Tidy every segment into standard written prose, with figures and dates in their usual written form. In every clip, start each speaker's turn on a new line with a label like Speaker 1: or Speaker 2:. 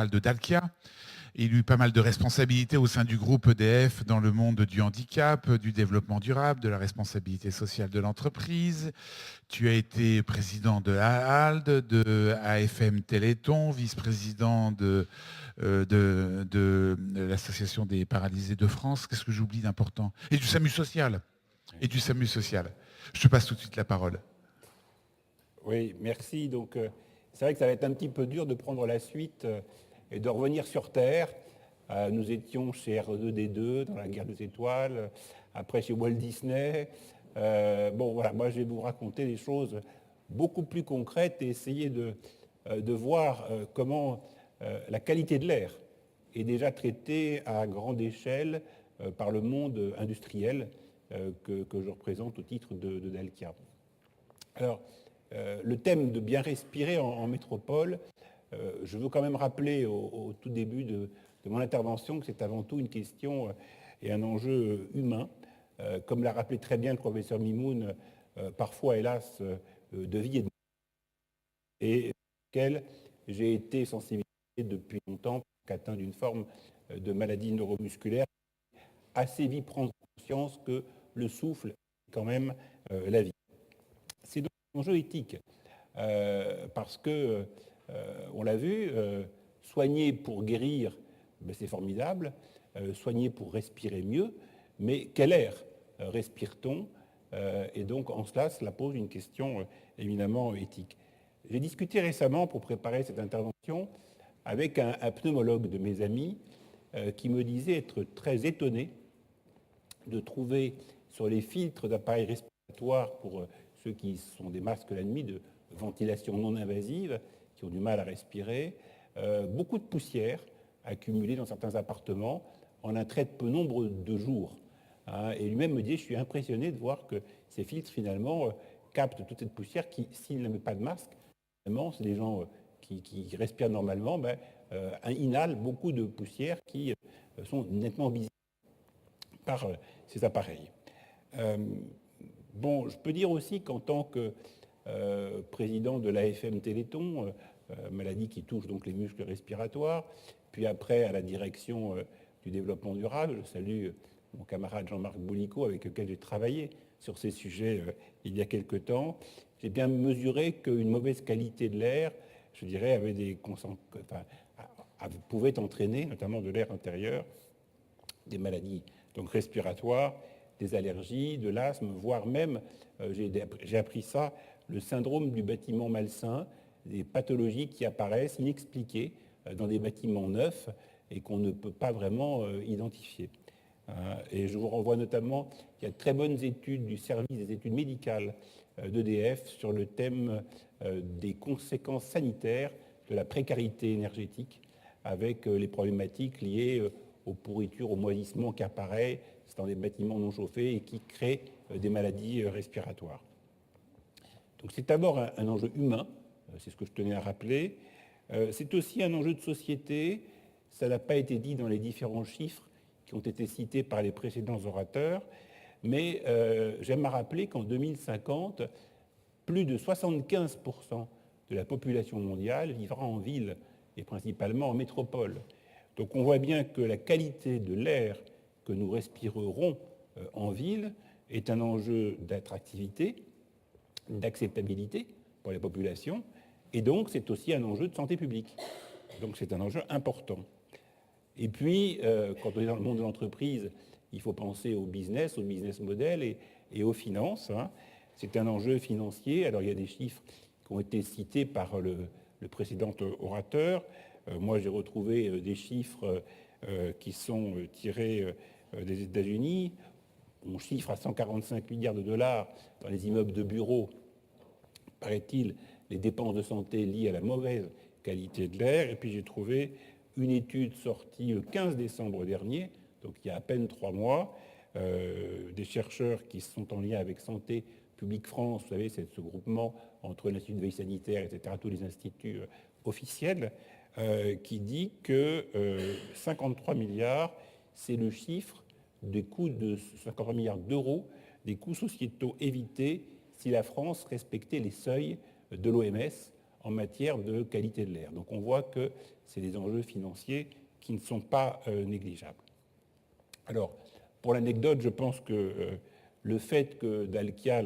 Speaker 1: de Dalkia. Il a eu pas mal de responsabilités au sein du groupe EDF dans le monde du handicap, du développement durable, de la responsabilité sociale de l'entreprise. Tu as été président de AALD, de AFM Téléthon, vice-président de l'Association des paralysés de France. Qu'est-ce que j'oublie d'important? Et du SAMU social. Et du SAMU social. Je te passe tout de suite la parole.
Speaker 2: Oui, merci. Donc, c'est vrai que ça va être un petit peu dur de prendre la suite et de revenir sur Terre. Nous étions chez R2D2 dans la guerre des étoiles, après chez Walt Disney. Bon, voilà, moi je vais vous raconter des choses beaucoup plus concrètes et essayer de voir comment la qualité de l'air est déjà traitée à grande échelle par le monde industriel que je représente au titre de Dalkia. Alors, le thème de bien respirer en métropole, je veux quand même rappeler au tout début de mon intervention que c'est avant tout une question et un enjeu humain. Comme l'a rappelé très bien le professeur Mimoun, parfois hélas de vie et de mort, et auquel j'ai été sensibilisé depuis longtemps qu'atteint d'une forme de maladie neuromusculaire, assez vite prendre conscience que le souffle est quand même la vie. C'est donc un enjeu éthique, parce que, on l'a vu, soigner pour guérir, ben c'est formidable, soigner pour respirer mieux, mais quel air respire-t-on? Et donc, en cela pose une question éminemment éthique. J'ai discuté récemment, pour préparer cette intervention, avec un pneumologue de mes amis qui me disait être très étonné de trouver sur les filtres d'appareils respiratoires pour ceux qui sont des masques la nuit de ventilation non invasive, qui ont du mal à respirer, beaucoup de poussière accumulée dans certains appartements en un très peu nombre de jours. Et lui-même me dit, je suis impressionné de voir que ces filtres, finalement, captent toute cette poussière qui, s'ils ne mettent pas de masque, finalement, c'est des gens qui respirent normalement, ben, inhalent beaucoup de poussière qui sont nettement visibles par ces appareils. Bon, je peux dire aussi qu'en tant que président de l'AFM Téléthon, maladie qui touche donc les muscles respiratoires, puis après à la direction du développement durable, je salue mon camarade Jean-Marc Boulico avec lequel j'ai travaillé sur ces sujets il y a quelque temps, j'ai bien mesuré qu'une mauvaise qualité de l'air, je dirais, avait pouvait entraîner, notamment de l'air intérieur, des maladies donc respiratoires, des allergies, de l'asthme, voire même, j'ai appris ça, le syndrome du bâtiment malsain, des pathologies qui apparaissent inexpliquées dans des bâtiments neufs et qu'on ne peut pas vraiment identifier. Et je vous renvoie notamment, il y a de très bonnes études du service des études médicales d'EDF sur le thème des conséquences sanitaires de la précarité énergétique avec les problématiques liées aux pourritures, au moisissement qui apparaît dans des bâtiments non chauffés et qui créent des maladies respiratoires. Donc c'est d'abord un enjeu humain, c'est ce que je tenais à rappeler. C'est aussi un enjeu de société, ça n'a pas été dit dans les différents chiffres qui ont été cités par les précédents orateurs, mais j'aime à rappeler qu'en 2050, plus de 75% de la population mondiale vivra en ville et principalement en métropole. Donc on voit bien que la qualité de l'air que nous respirerons en ville est un enjeu d'attractivité, d'acceptabilité pour les populations, et donc c'est aussi un enjeu de santé publique. Donc c'est un enjeu important. Et puis, quand on est dans le monde de l'entreprise, il faut penser au business model et aux finances. C'est un enjeu financier. Alors il y a des chiffres qui ont été cités par le précédent orateur. Moi, j'ai retrouvé des chiffres qui sont tirés des États-Unis. On chiffre à 145 milliards de dollars dans les immeubles de bureaux, paraît-il, les dépenses de santé liées à la mauvaise qualité de l'air. Et puis j'ai trouvé une étude sortie le 15 décembre dernier, donc il y a à peine 3 mois, des chercheurs qui sont en lien avec Santé publique France, vous savez, c'est ce groupement entre l'Institut de veille sanitaire, etc., tous les instituts officiels, qui dit que 53 milliards, c'est le chiffre des coûts de 53 milliards d'euros, des coûts sociétaux évités si la France respectait les seuils de l'OMS en matière de qualité de l'air. Donc on voit que c'est des enjeux financiers qui ne sont pas négligeables. Alors, pour l'anecdote, je pense que le fait que Dalkia,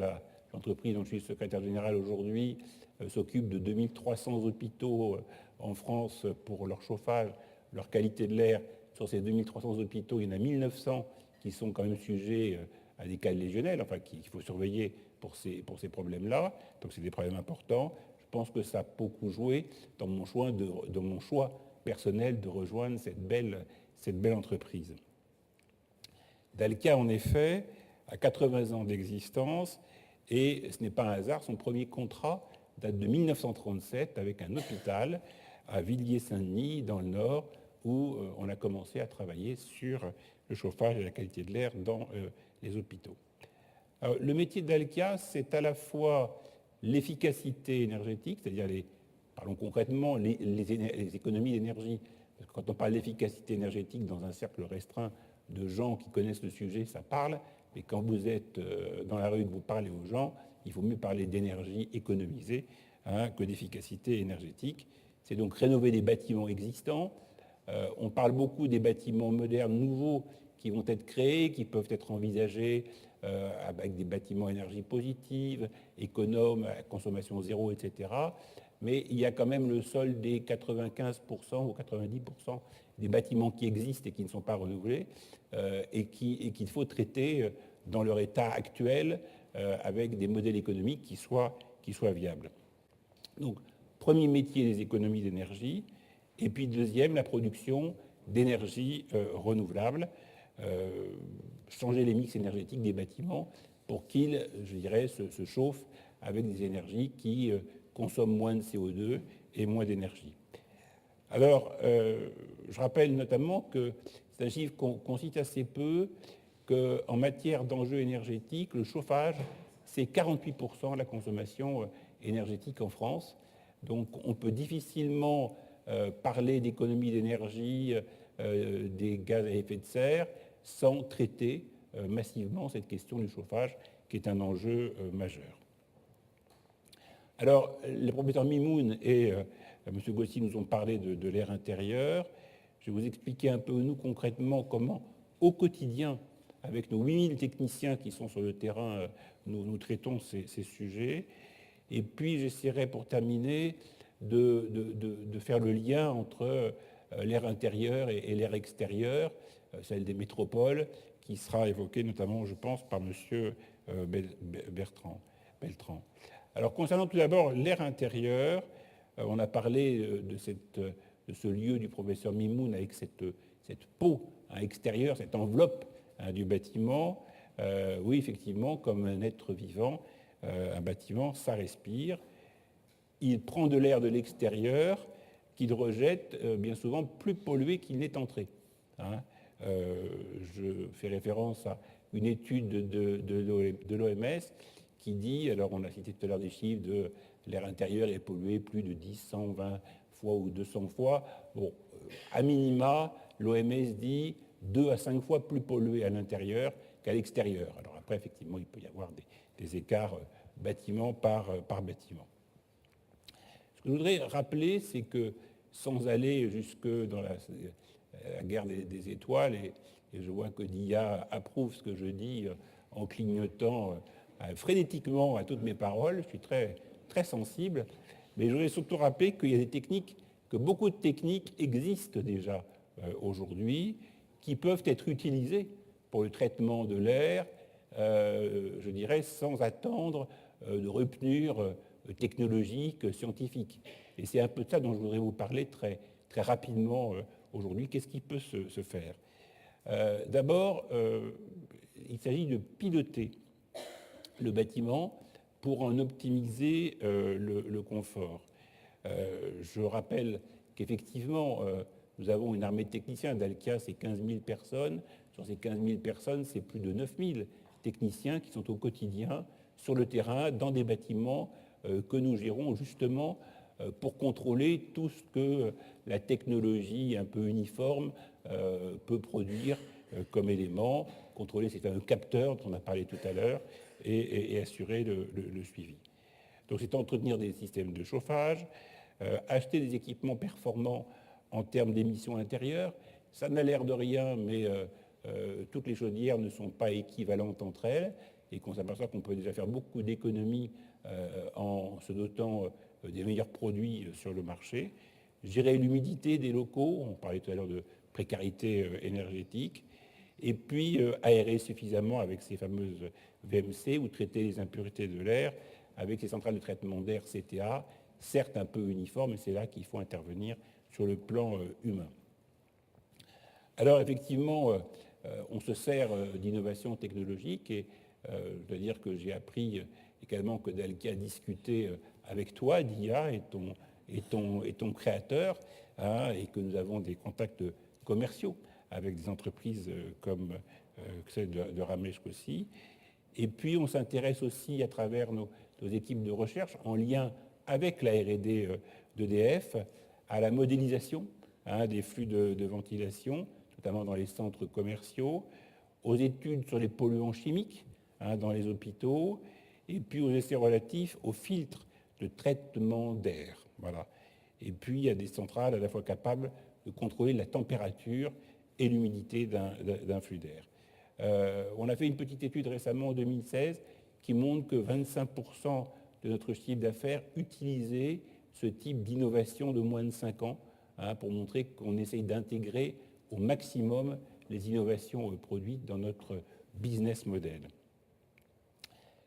Speaker 2: l'entreprise dont je suis secrétaire général aujourd'hui, s'occupe de 2300 hôpitaux en France pour leur chauffage, leur qualité de l'air. Sur ces 2300 hôpitaux, il y en a 1900 qui sont quand même sujets à des cas légionnels, enfin qu'il faut surveiller pour ces problèmes-là. Donc c'est des problèmes importants. Je pense que ça a beaucoup joué dans mon choix personnel de rejoindre cette belle entreprise. Dalkia, en effet, a 80 ans d'existence et ce n'est pas un hasard, son premier contrat date de 1937 avec un hôpital à Villiers-Saint-Denis, dans le Nord, où on a commencé à travailler sur le chauffage et la qualité de l'air dans les hôpitaux. Alors, le métier d'Alkia, c'est à la fois l'efficacité énergétique, c'est-à-dire, parlons concrètement, les économies d'énergie. Parce que quand on parle d'efficacité énergétique dans un cercle restreint de gens qui connaissent le sujet, ça parle. Mais quand vous êtes dans la rue et que vous parlez aux gens, il vaut mieux parler d'énergie économisée que d'efficacité énergétique. C'est donc rénover des bâtiments existants. On parle beaucoup des bâtiments modernes, nouveaux, qui vont être créés, qui peuvent être envisagés avec des bâtiments à énergie positive, économes, à consommation zéro, etc. Mais il y a quand même le sol des 95% ou 90% des bâtiments qui existent et qui ne sont pas renouvelés et qu'il faut traiter dans leur état actuel avec des modèles économiques qui soient viables. Donc, premier métier, les économies d'énergie. Et puis deuxième, la production d'énergie renouvelable. Changer les mix énergétiques des bâtiments pour qu'ils, je dirais, se chauffent avec des énergies qui consomment moins de CO2 et moins d'énergie. Alors, je rappelle notamment que c'est un chiffre qu'on cite assez peu, qu'en matière d'enjeux énergétiques, le chauffage, c'est 48% de la consommation énergétique en France. Donc, on peut difficilement parler d'économie d'énergie, des gaz à effet de serre, sans traiter massivement cette question du chauffage, qui est un enjeu majeur. Alors, le professeur Mimoun et M. Gossi nous ont parlé de l'air intérieur. Je vais vous expliquer un peu, nous, concrètement, comment, au quotidien, avec nos 8000 techniciens qui sont sur le terrain, nous traitons ces sujets. Et puis, j'essaierai, pour terminer, de faire le lien entre l'air intérieur et l'air extérieur, celle des métropoles, qui sera évoquée notamment, je pense, par M. Beltran. Alors, concernant tout d'abord l'air intérieur, on a parlé de ce lieu du professeur Mimoun avec cette peau extérieure, cette enveloppe du bâtiment. Oui, effectivement, comme un être vivant, un bâtiment, ça respire. Il prend de l'air de l'extérieur qu'il rejette bien souvent plus pollué qu'il n'est entré. Je fais référence à une étude de l'OMS qui dit, alors on a cité tout à l'heure des chiffres de l'air intérieur est pollué plus de 10, 120 fois ou 200 fois. Bon, à minima, l'OMS dit 2 à 5 fois plus pollué à l'intérieur qu'à l'extérieur. Alors après, effectivement, il peut y avoir des écarts bâtiment par bâtiment. Ce que je voudrais rappeler, c'est que sans aller jusque dans la guerre des étoiles, et je vois que Dia approuve ce que je dis en clignotant frénétiquement à toutes mes paroles, je suis très, très sensible, mais je voudrais surtout rappeler qu'il y a des techniques, que beaucoup de techniques existent déjà aujourd'hui, qui peuvent être utilisées pour le traitement de l'air, je dirais, sans attendre de rupture technologique, scientifique. Et c'est un peu de ça dont je voudrais vous parler très, très rapidement aujourd'hui. Qu'est-ce qui peut se faire ? D'abord, il s'agit de piloter le bâtiment pour en optimiser le confort. Je rappelle qu'effectivement, nous avons une armée de techniciens. Dalkia, c'est 15 000 personnes. Sur ces 15 000 personnes, c'est plus de 9 000 techniciens qui sont au quotidien sur le terrain, dans des bâtiments que nous gérons justement pour contrôler tout ce que la technologie un peu uniforme peut produire comme élément, contrôler ces fameux capteurs dont on a parlé tout à l'heure et assurer le suivi. Donc c'est entretenir des systèmes de chauffage, acheter des équipements performants en termes d'émissions intérieures. Ça n'a l'air de rien, mais toutes les chaudières ne sont pas équivalentes entre elles et qu'on s'aperçoit qu'on peut déjà faire beaucoup d'économies en se dotant des meilleurs produits sur le marché. Gérer l'humidité des locaux, on parlait tout à l'heure de précarité énergétique, et puis aérer suffisamment avec ces fameuses VMC ou traiter les impuretés de l'air avec ces centrales de traitement d'air CTA, certes un peu uniformes, mais c'est là qu'il faut intervenir sur le plan humain. Alors effectivement, on se sert d'innovation technologique et je dois dire que j'ai appris également que Dalkia discutait avec toi d'IA et ton créateur, hein, et que nous avons des contacts commerciaux avec des entreprises comme celle de Ramesh Kossi. Et puis on s'intéresse aussi à travers nos équipes de recherche en lien avec la R&D d'EDF à la modélisation, hein, des flux de ventilation, notamment dans les centres commerciaux, aux études sur les polluants chimiques, hein, dans les hôpitaux, et puis aux essais relatifs aux filtres de traitement d'air. Voilà. Et puis il y a des centrales à la fois capables de contrôler la température et l'humidité d'un flux d'air. On a fait une petite étude récemment en 2016 qui montre que 25% de notre chiffre d'affaires utilisait ce type d'innovation de moins de 5 ans, hein, pour montrer qu'on essaye d'intégrer au maximum les innovations produites dans notre business model.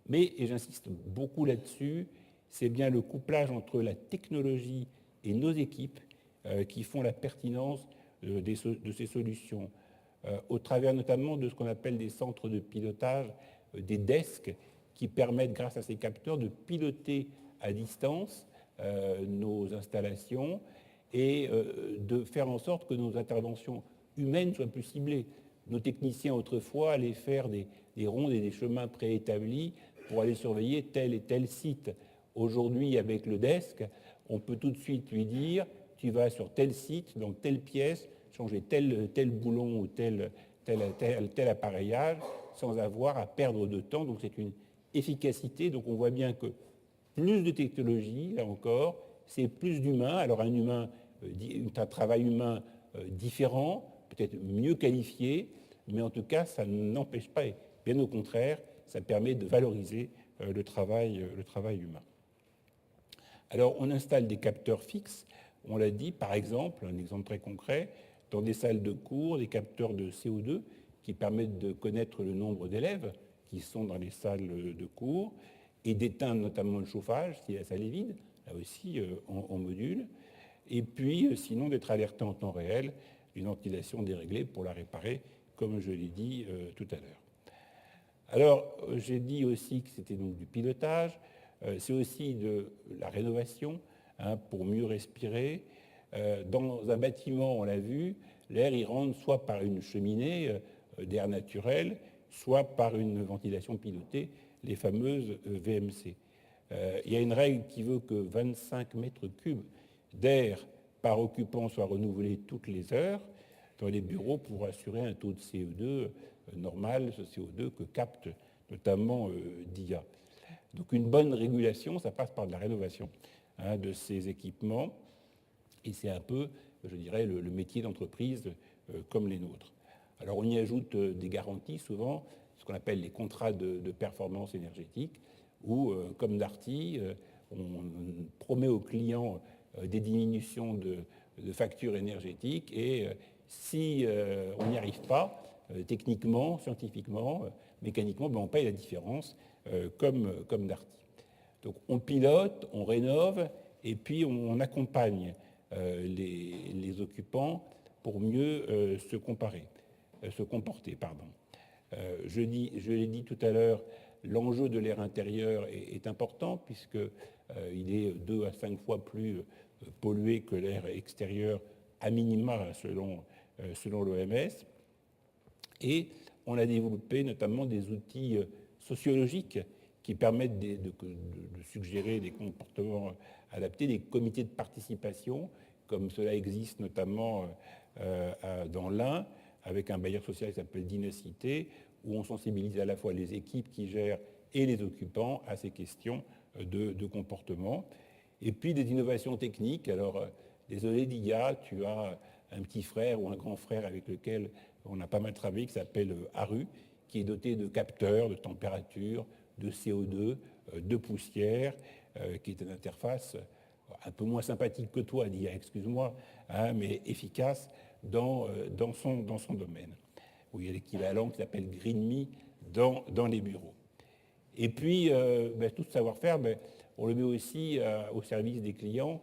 Speaker 2: Mais, et j'insiste beaucoup là-dessus, c'est bien le couplage entre la technologie et nos équipes qui font la pertinence de ces solutions, au travers notamment de ce qu'on appelle des centres de pilotage, des desks, qui permettent, grâce à ces capteurs, de piloter à distance nos installations et de faire en sorte que nos interventions humaines soient plus ciblées. Nos techniciens, autrefois, allaient faire des rondes et des chemins préétablis pour aller surveiller tel et tel site. Aujourd'hui, avec le desk, on peut tout de suite lui dire « tu vas sur tel site, dans telle pièce, changer tel boulon ou tel appareillage » sans avoir à perdre de temps. Donc c'est une efficacité. Donc on voit bien que plus de technologie, là encore, c'est plus d'humain. Alors un travail humain différent, peut-être mieux qualifié, mais en tout cas, ça n'empêche pas, et bien au contraire, ça permet de valoriser le travail humain. Alors, on installe des capteurs fixes, on l'a dit, par exemple, un exemple très concret, dans des salles de cours, des capteurs de CO2 qui permettent de connaître le nombre d'élèves qui sont dans les salles de cours et d'éteindre notamment le chauffage si la salle est vide, là aussi en module, et puis sinon d'être alerté en temps réel d'une ventilation déréglée pour la réparer, comme je l'ai dit tout à l'heure. Alors, j'ai dit aussi que c'était donc du pilotage, c'est aussi de la rénovation, hein, pour mieux respirer. Dans un bâtiment, on l'a vu, l'air il rentre soit par une cheminée d'air naturel, soit par une ventilation pilotée, les fameuses VMC. Il y a une règle qui veut que 25 mètres cubes d'air par occupant soient renouvelés toutes les heures dans les bureaux pour assurer un taux de CO2 normal, ce CO2 que capte notamment DIA. Donc une bonne régulation, ça passe par de la rénovation, hein, de ces équipements, et c'est un peu, je dirais, le métier d'entreprise comme les nôtres. Alors on y ajoute des garanties souvent, ce qu'on appelle les contrats de performance énergétique, où, comme Darty, on promet aux clients des diminutions de factures énergétiques, et si on n'y arrive pas, techniquement, scientifiquement, mécaniquement, ben on paye la différence, comme Darty. Donc on pilote, on rénove, et puis on accompagne les occupants pour mieux se comporter. Je l'ai dit tout à l'heure, l'enjeu de l'air intérieur est important puisqu'il est 2 à 5 fois plus pollué que l'air extérieur à minima selon l'OMS. Et on a développé notamment des outils sociologiques qui permettent de suggérer des comportements adaptés, des comités de participation, comme cela existe notamment dans l'Ain, avec un bailleur social qui s'appelle Dynacité, où on sensibilise à la fois les équipes qui gèrent et les occupants à ces questions de comportement. Et puis des innovations techniques. Alors, désolé Diga, tu as un petit frère ou un grand frère avec lequel on a pas mal travaillé, qui s'appelle ARU, qui est doté de capteurs de température, de CO2, de poussière, qui est une interface un peu moins sympathique que toi, Diga, excuse-moi, hein, mais efficace dans son domaine, où il y a l'équivalent qui s'appelle GreenMe dans les bureaux. Et puis, tout ce savoir-faire, on le met aussi au service des clients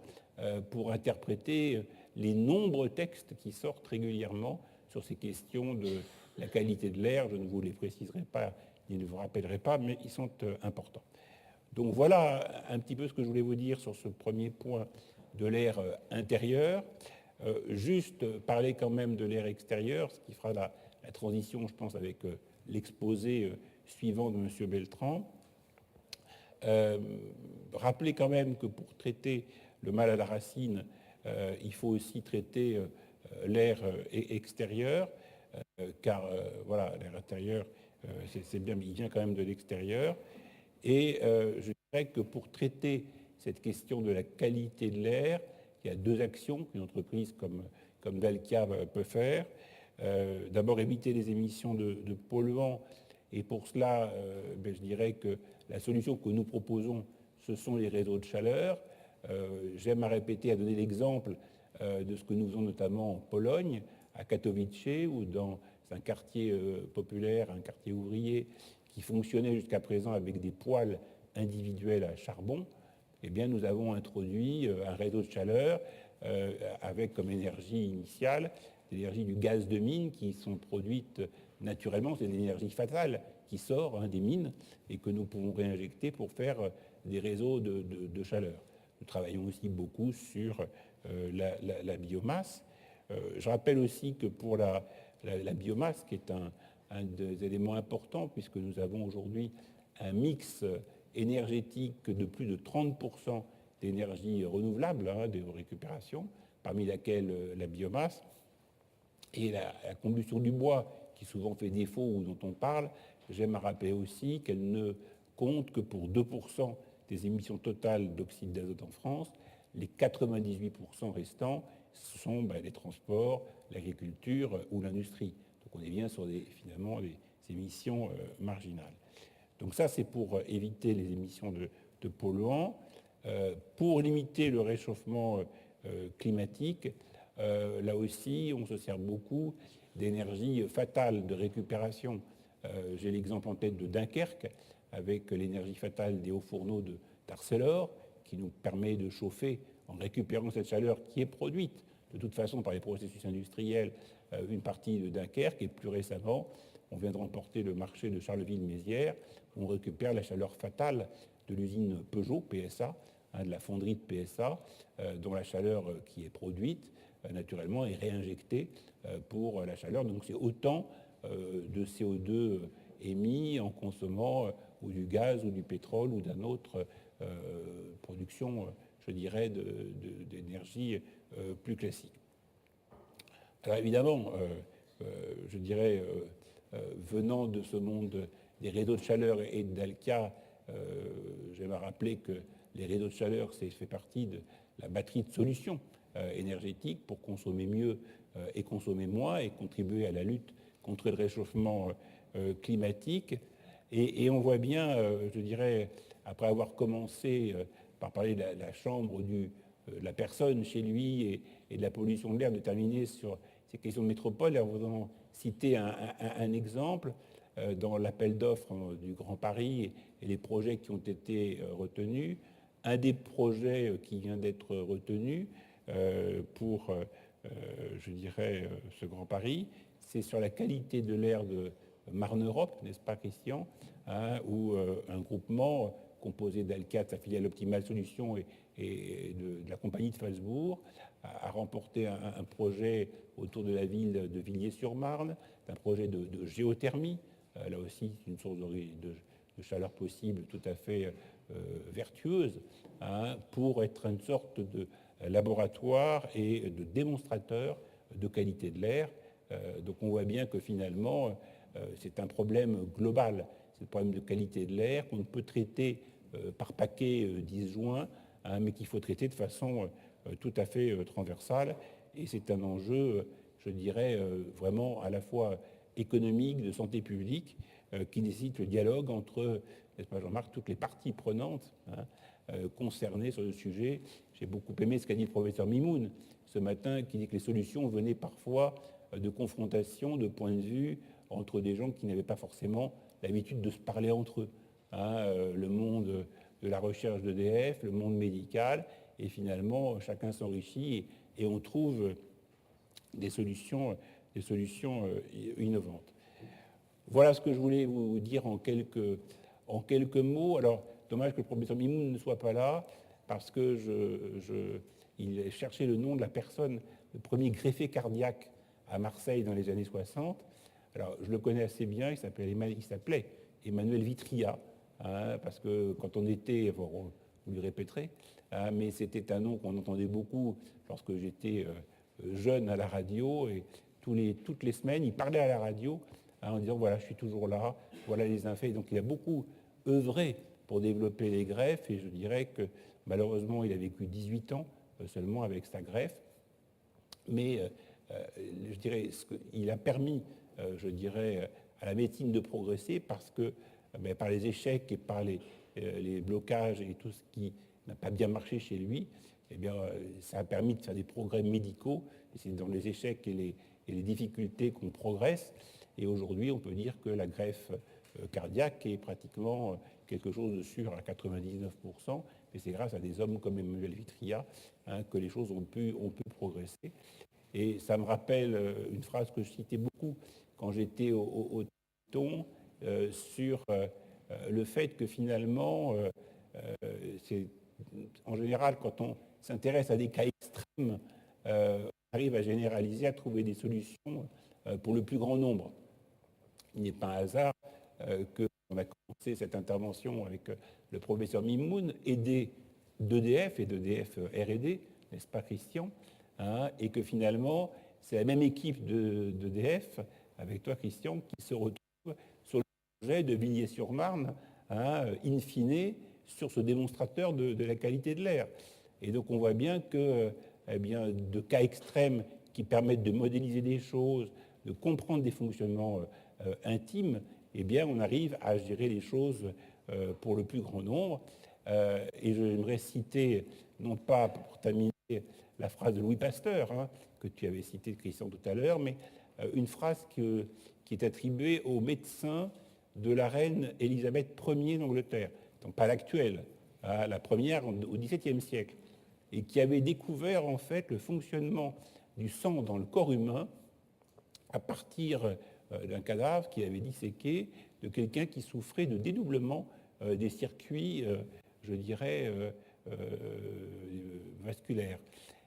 Speaker 2: pour interpréter les nombreux textes qui sortent régulièrement sur ces questions de la qualité de l'air. Je ne vous les préciserai pas, ni ne vous rappellerai pas, mais ils sont importants. Donc voilà un petit peu ce que je voulais vous dire sur ce premier point de l'air intérieur. Juste parler quand même de l'air extérieur, ce qui fera la transition, je pense, avec l'exposé suivant de M. Beltran. Rappeler quand même que pour traiter le mal à la racine, il faut aussi traiter l'air extérieur, car voilà, l'air intérieur, c'est bien, mais il vient quand même de l'extérieur. Et je dirais que pour traiter cette question de la qualité de l'air, il y a deux actions qu'une entreprise comme Dalkia peut faire. D'abord, éviter les émissions de polluants. Et pour cela, je dirais que la solution que nous proposons, ce sont les réseaux de chaleur. J'aime à répéter, à donner l'exemple de ce que nous faisons notamment en Pologne, à Katowice, ou dans un quartier populaire, un quartier ouvrier, qui fonctionnait jusqu'à présent avec des poêles individuelles à charbon. Eh bien, nous avons introduit un réseau de chaleur avec comme énergie initiale l'énergie du gaz de mine qui sont produites naturellement. C'est l'énergie fatale qui sort des mines et que nous pouvons réinjecter pour faire des réseaux de chaleur. Nous travaillons aussi beaucoup sur la biomasse. Je rappelle aussi que pour la biomasse, qui est un des éléments importants, puisque nous avons aujourd'hui un mix énergétique de plus de 30% d'énergie renouvelable, de récupération, parmi laquelle la biomasse, et la combustion du bois, qui souvent fait défaut ou dont on parle. J'aime à rappeler aussi qu'elle ne compte que pour 2% des émissions totales d'oxyde d'azote en France. Les 98% restants sont les transports, l'agriculture ou l'industrie. Donc on est bien sur finalement des émissions marginales. Donc ça, c'est pour éviter les émissions de polluants. Pour limiter le réchauffement climatique, là aussi, on se sert beaucoup d'énergie fatale de récupération. J'ai l'exemple en tête de Dunkerque, avec l'énergie fatale des hauts fourneaux d'Arcelor, qui nous permet de chauffer en récupérant cette chaleur qui est produite de toute façon par les processus industriels, une partie de Dunkerque. Et plus récemment, on vient de remporter le marché de Charleville-Mézières, où on récupère la chaleur fatale de l'usine Peugeot, PSA, de la fonderie de PSA, dont la chaleur qui est produite, naturellement, est réinjectée pour la chaleur. Donc c'est autant de CO2 émis en consommant ou du gaz ou du pétrole ou d'une autre production, je dirais, d'énergie plus classique. Alors évidemment, je dirais, venant de ce monde des réseaux de chaleur et de Dalkia, j'aime à rappeler que les réseaux de chaleur, ça fait partie de la batterie de solutions énergétiques pour consommer mieux et consommer moins et contribuer à la lutte contre le réchauffement climatique. Et on voit bien, je dirais, après avoir commencé par parler de la chambre, de la personne chez lui et de la pollution de l'air, de terminer sur ces questions de métropole, en vous en citer un exemple dans l'appel d'offres du Grand Paris et les projets qui ont été retenus. Un des projets qui vient d'être retenu pour, je dirais, ce Grand Paris, c'est sur la qualité de l'air de Marne-Europe, n'est-ce pas Christian, où un groupement composé d'Alcat, sa filiale Optimal Solutions et de la compagnie de Falsbourg, a remporté un projet autour de la ville de Villiers-sur-Marne, un projet de géothermie, là aussi une source de chaleur possible tout à fait vertueuse, pour être une sorte de laboratoire et de démonstrateur de qualité de l'air. Donc on voit bien que finalement, c'est un problème global. C'est le problème de qualité de l'air qu'on ne peut traiter par paquet disjoint mais qu'il faut traiter de façon tout à fait transversale. Et c'est un enjeu, je dirais, vraiment à la fois économique, de santé publique, qui nécessite le dialogue entre, n'est-ce pas Jean-Marc, toutes les parties prenantes concernées sur le sujet. J'ai beaucoup aimé ce qu'a dit le professeur Mimoun ce matin, qui dit que les solutions venaient parfois de confrontations, de points de vue entre des gens qui n'avaient pas forcément l'habitude de se parler entre eux. Le monde de la recherche d'EDF, le monde médical, et finalement chacun s'enrichit et on trouve des solutions innovantes. Voilà ce que je voulais vous dire en quelques mots. Alors, dommage que le professeur Mimoun ne soit pas là, parce que il cherchait le nom de la personne, le premier greffé cardiaque à Marseille dans les années 60. Alors, je le connais assez bien, il s'appelait Emmanuel Vitria, parce que quand on était, vous le répéterez, mais c'était un nom qu'on entendait beaucoup lorsque j'étais jeune à la radio, et toutes les semaines, il parlait à la radio en disant voilà, je suis toujours là, voilà les infaits. Donc il a beaucoup œuvré pour développer les greffes, et je dirais que malheureusement, il a vécu 18 ans seulement avec sa greffe, mais je dirais il a permis, je dirais, à la médecine de progresser parce que par les échecs et par les blocages et tout ce qui n'a pas bien marché chez lui, eh bien, ça a permis de faire des progrès médicaux. Et c'est dans les échecs et les difficultés qu'on progresse. Et aujourd'hui, on peut dire que la greffe cardiaque est pratiquement quelque chose de sûr à 99%. Et c'est grâce à des hommes comme Emmanuel Vitria que les choses ont pu progresser. Et ça me rappelle une phrase que je citais beaucoup quand j'étais au Téton sur le fait que finalement, c'est en général, quand on s'intéresse à des cas extrêmes, on arrive à généraliser, à trouver des solutions pour le plus grand nombre. Il n'est pas un hasard qu'on a commencé cette intervention avec le professeur Mimoun, aidé d'EDF et d'EDF R&D, n'est-ce pas Christian, et que finalement, c'est la même équipe d'EDF, avec toi Christian, qui se retrouve sur le projet de Villiers-sur-Marne, in fine, sur ce démonstrateur de la qualité de l'air. Et donc on voit bien que de cas extrêmes qui permettent de modéliser des choses, de comprendre des fonctionnements intimes, on arrive à gérer les choses pour le plus grand nombre. Et j'aimerais citer, non pas pour terminer, la phrase de Louis Pasteur, que tu avais citée, Christian, tout à l'heure, mais une phrase qui est attribuée au médecin de la reine Élisabeth Ier d'Angleterre, donc pas l'actuelle, la première au XVIIe siècle, et qui avait découvert en fait le fonctionnement du sang dans le corps humain à partir d'un cadavre qu'il avait disséqué de quelqu'un qui souffrait de dédoublement des circuits, je dirais, vasculaires.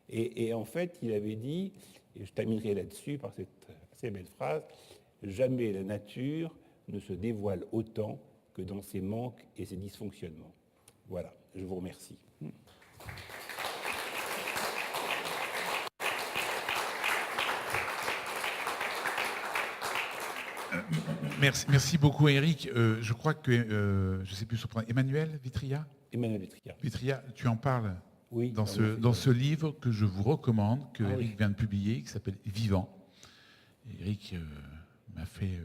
Speaker 2: Et en fait, il avait dit, et je terminerai là-dessus par cette assez belle phrase, « Jamais la nature ne se dévoile autant que dans ses manques et ses dysfonctionnements. » Voilà, je vous remercie.
Speaker 1: Merci beaucoup, Éric. Je crois que, je ne sais plus son prénom, Emmanuel Vitria ?
Speaker 2: Emmanuel Vitria.
Speaker 1: Vitria, tu en parles
Speaker 2: oui,
Speaker 1: dans ce livre que je vous recommande, que Éric vient de publier, qui s'appelle « Vivant ». Éric m'a fait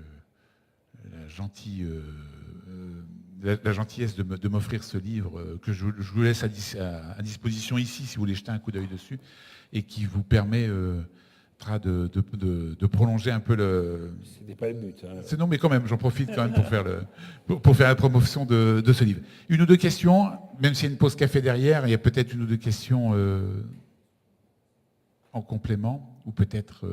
Speaker 1: la gentillesse de m'offrir ce livre que je vous laisse à disposition ici, si vous voulez jeter un coup d'œil dessus, et qui vous permet... de prolonger un peu le...
Speaker 2: C'était pas le but.
Speaker 1: Non, mais quand même, j'en profite quand même pour faire la promotion de ce livre. Une ou deux questions, même s'il y a une pause café derrière, il y a peut-être une ou deux questions en complément, ou peut-être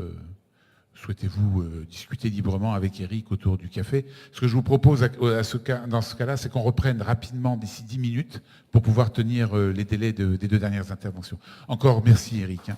Speaker 1: souhaitez-vous discuter librement avec Éric autour du café. Ce que je vous propose dans ce cas-là, c'est qu'on reprenne rapidement d'ici 10 minutes pour pouvoir tenir les délais des deux dernières interventions. Encore merci Éric.